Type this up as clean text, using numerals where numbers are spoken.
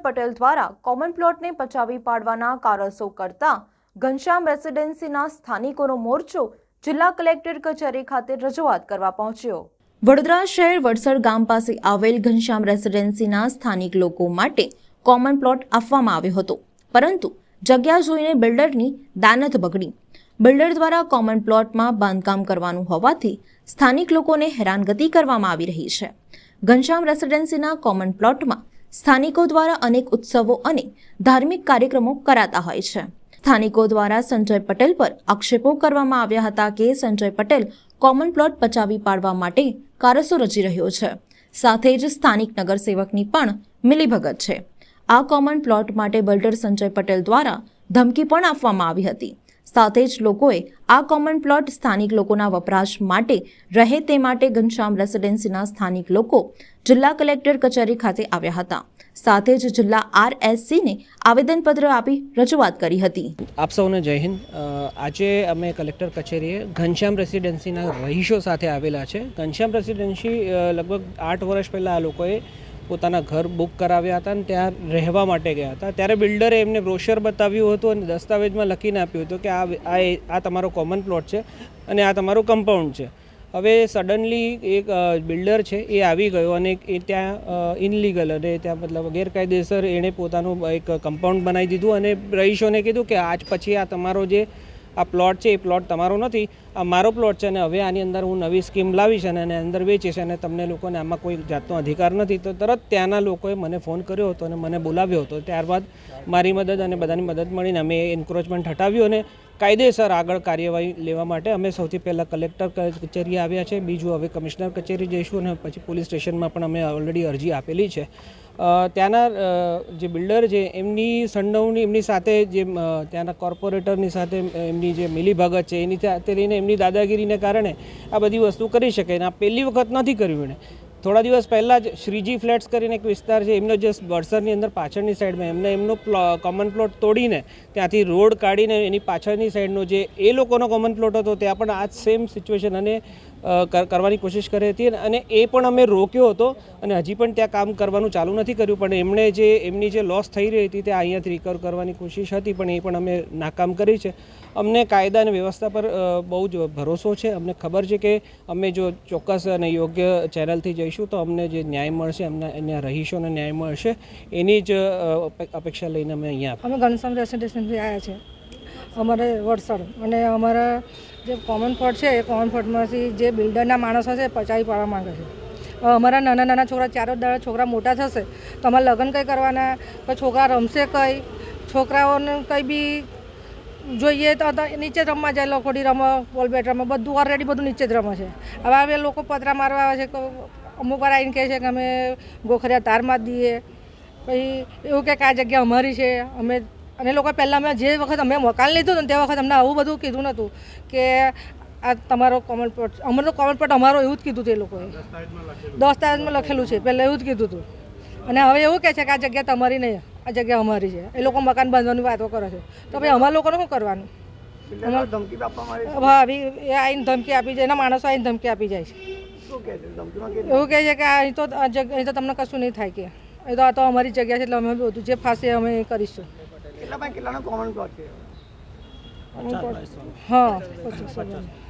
પટેલ દ્વારા કોમન પ્લોટને પચાવી પાડવાના કારસો કરતા ઘનશ્યામ રેસિડેન્સીના સ્થાનિકોનો મોરચો જિલ્લા કલેક્ટર કચેરી ખાતે રજૂઆત કરવા પહોંચ્યો। વડોદરા શહેર વડસર ગામ પાસે આવેલ ઘનશ્યામ રેસિડેન્સીના સ્થાનિક લોકો માટે કોમન પ્લોટ આપવામાં આવ્યો હતો, પરંતુ જગ્યા જોઈને બિલ્ડરની દાનત બગડી। બિલ્ડર દ્વારા કોમન પ્લોટમાં બાંધકામ કરવાનું હોવાથી સ્થાનિક લોકોને હેરાનગતિ કરવામાં આવી રહી છે। ઘનશ્યામ રેસિડેન્સીના કોમન પ્લોટમાં સ્થાનિકો દ્વારા અનેક ઉત્સવો અને ધાર્મિક કાર્યક્રમો કરાતા હોય છે। સ્થાનિકો દ્વારા સંજય પટેલ પર આક્ષેપો કરવામાં આવ્યા હતા કે સંજય પટેલ કોમન પ્લોટ પચાવી પાડવા માટે કારસો રચી રહ્યો છે, સાથે જ સ્થાનિક નગરસેવકની પણ મિલીભગત છે। આ કોમન પ્લોટ માટે બિલ્ડર સંજય પટેલ દ્વારા ધમકી પણ આપવામાં આવી હતી। સાથે જ લોકોએ આ કોમન પ્લોટ સ્થાનિક લોકોના વપરાશ માટે રહે તે માટે ઘનશ્યામ રેસિડેન્સીના સ્થાનિક લોકો જિલ્લા કલેક્ટર કચેરી ખાતે આવ્યા હતા। સાથે જ જિલ્લા RSCને આવેદનપત્ર આપી રજૂઆત કરી હતી। આપ સૌને જય હિન્દ। આજે અમે કલેક્ટર કચેરીએ ઘનશ્યામ રેસિડેન્સીના રહીશો સાથે આવેલા છે। ઘનશ્યામ રેસિડેન્સી લગભગ 8 વર્ષ પહેલાં આ લોકોએ પોતાના ઘર બુક કરાવ્યા હતા અને ત્યાં રહેવા માટે ગયા હતા। ત્યારે બિલ્ડરે એમને બ્રોશર બતાવ્યું હતું અને દસ્તાવેજમાં લખીને આપ્યું હતું કે આ તમારો કોમન પ્લોટ છે અને આ તમારું કમ્પાઉન્ડ છે। હવે સડનલી એક બિલ્ડર છે એ આવી ગયો અને એ ત્યાં ઇનલીગલ અને ત્યાં મતલબ ગેરકાયદેસર એણે પોતાનું એક કમ્પાઉન્ડ બનાવી દીધું અને રહીશોને કીધું કે આજ પછી આ તમારો જે આ પ્લોટ છે એ પ્લોટ તમારો નથી, આ મારો પ્લોટ છે અને હવે આની અંદર હું નવી સ્કીમ લાવીશ અને એની અંદર વેચીશ અને તમને લોકોને આમાં કોઈ જાતનો અધિકાર નથી। તો તરત ત્યાંના લોકોએ મને ફોન કર્યો હતો અને મને બોલાવ્યો હતો। ત્યારબાદ મારી મદદ અને બધાની મદદ મળીને અમે એન્ક્રોચમેન્ટ હટાવ્યું અને કાયદેસર આગળ કાર્યવાહી લેવા માટે અમે સૌથી પહેલાં કલેક્ટર કચેરી આવ્યા છે, બીજું હવે કમિશનર કચેરી જઈશું અને પછી પોલીસ સ્ટેશનમાં પણ અમે ઓલરેડી અરજી આપેલી છે। ત્યાંના જે બિલ્ડર છે એમની સંડોવણી એમની સાથે જે ત્યાંના કોર્પોરેટરની સાથે એમની જે મિલીભગત છે એની સાથે લઈને એમની દાદાગીરીને કારણે આ બધી વસ્તુ કરી શકે અને આ પહેલી વખત નથી કર્યું એણે। થોડા દિવસ પહેલાં જ શ્રીજી ફ્લેટ્સ કરીને એક વિસ્તાર છે એમનો જે વડસરની અંદર પાછળની સાઈડમાં એમનો કોમન પ્લોટ તોડીને ત્યાંથી રોડ કાઢીને એની પાછળની સાઈડનો જે એ લોકોનો કોમન પ્લોટ હતો ત્યાં પણ આ જ સેમ સિચ્યુએશન અને કરવાની કોશિશ કરી હતી અને એ પણ અમે રોક્યો હતો અને હજી પણ ત્યાં કામ કરવાનું ચાલુ નથી કર્યું, પણ એમની જે લોસ થઈ રહી હતી તે અહીંયાથી રિકવર કરવાની કોશિશ હતી પણ એ પણ અમે નાકામ કરી છે। અમને કાયદા અને વ્યવસ્થા પર બહુ જ ભરોસો છે। અમને ખબર છે કે અમે જો ચોક્કસ અને યોગ્ય ચેનલથી જઈશું તો અમને જે ન્યાય મળશે, અમને અહીંયા રહીશોને ન્યાય મળશે, એની જ અપેક્ષા લઈને અમે અહીંયા અમે ઘનશ્યામ રેસિડેન્સથી આવ્યા છે અમારે વડસર અને અમારા જે કોમન પ્લોટ છે એ કોમન પ્લોટમાંથી જે બિલ્ડરના માણસો છે પચાવી પાડવા માંગે છે। અમારા નાના નાના છોકરા 4 દાડા છોકરા મોટા થશે તો અમારે લગ્ન કંઈ કરવાના, તો છોકરા રમશે કંઈ, છોકરાઓને કંઈ બી જોઈએ તો નીચે જ રમવા જાય, લખોડી રમે, બોલ બેટ રમે, બધું ઓલરેડી બધું નીચે જ રમે છે। હવે લોકો પતરા મારવા આવે છે તો અમુક વાર આવીને કહે છે કે અમે ગોખરિયા તાર મારી દઈએ, પછી એવું કે આ જગ્યા અમારી છે અમે, અને લોકો પહેલાં અમે જે વખત અમે મકાન લીધું ને તે વખત અમને આવું બધું કીધું નહોતું કે આ તમારો કોમન પ્લોટ, અમારો કોમન પ્લોટ અમારો એવું જ કીધું હતું એ લોકોએ, દસ્તાવેજમાં લખેલું છે પહેલાં એવું જ કીધું હતું અને હવે એવું કહે છે કે આ જગ્યા તમારી નહીં, આ જગ્યા અમારી છે। એ લોકો મકાન બાંધવાની વાતો કરે છે તો ભાઈ અમારા લોકોને શું કરવાનું? હા, એ આવીને ધમકી આપી જાય, એના માણસો આવીને ધમકી આપી જાય છે, એવું કહે છે કે અહીં તો તમને કશું નહીં થાય, કે એ તો આ તો અમારી જગ્યા છે એટલે અમે બધું જે ફાશે અમે કરીશું। કેટલાનો કોમન પ્લોટ છે? હા, 25